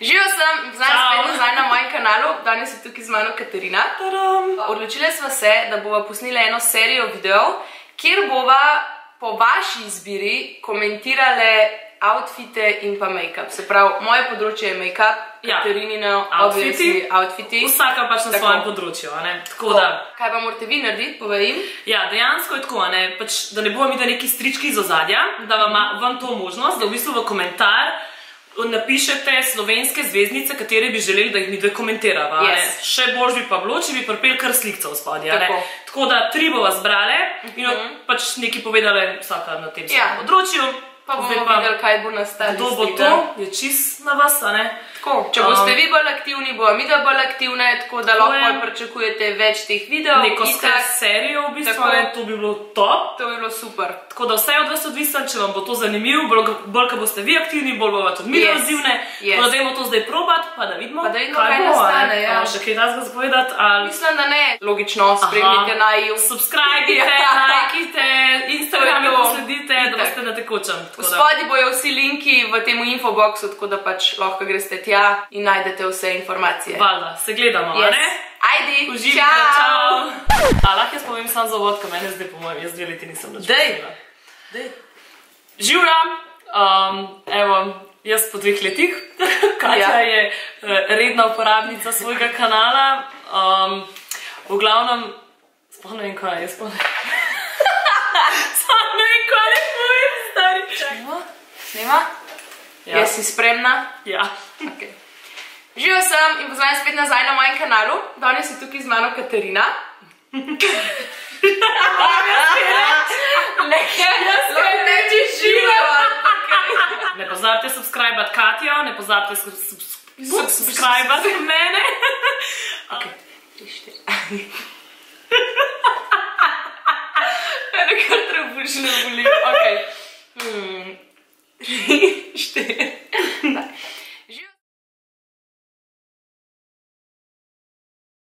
Živijo sem, znam spet nazaj na mojem kanalu, danes je tukaj z mano Katarina. Odločili smo se, da bova posnila eno serijo videov, kjer bova po vaši izbiri komentirale outfite in pa make-up. Se pravi, moje področje je make-up, Katarinino, obviously outfiti. Vsaka pač na svojem področju, ne? Tako da... Kaj pa morate vi narediti, povejim? Ja, dejansko je tako, ne? Pač, da ne bomo imeli neki strički iz ozadja, da vam to možnost, da v bistvu v komentar napišete slovenske zvezdnice, katere bi želeli, da jih mi dve komentirava. Še bolj bi pa bilo, če bi pripeli kar slikca v spodje. Tako da 3 bova zbrale in pač nekaj povedale vsaka na tem svojem področju. Pa bomo videli, kaj bo nastali. Kdo bo to, je čist na vas, a ne? Tako, če boste vi bolj aktivni, bomo mi da bolj aktivne, tako da lahko pričakujete več teh videov. Neko serijo v bistvu, to bi bilo top. To bi bilo super. Tako da vse od vas odvisen, če vam bo to zanimivo, bolj, ko boste vi aktivni, bolj bova tudi mi odzivne. Tako da dajmo to zdaj probat, pa da vidimo, kaj nastane. Pa še kaj razga zapovedati. Mislim, da ne. Logično, spremljite naju. Subscribite, lajkite, Instagrame posledite, da boste na tekočem. V spodnji bojo vsi linki v temu infoboxu, tako da pač lahko greste tja in najdete vse informacije. Valjda, se gledamo, a ne? Ajdi, uživajte, čau! A lahko jaz povem sam za uvod, ko mene zdaj po mojem, jaz 2 leti nisem več posnela. Dej! Živram! Evo, jaz po 2 letih. Katja je redna uporabnica svojega kanala. V glavnem, sploh ne vem kaj, jaz sploh ne vem. Sploh ne vem kaj ne povem, stari. Snima? Jaz si spremna? Ja. Živijo sem in pozdravljam spet nazaj na mojem kanalu. Danes je tukaj z mano Katarina. Ne pozabite subscribe-at Katjo, ne pozabite subscribe-at mene. Ok, 3, 4. Mene kar trebušno boli. Ok. 3,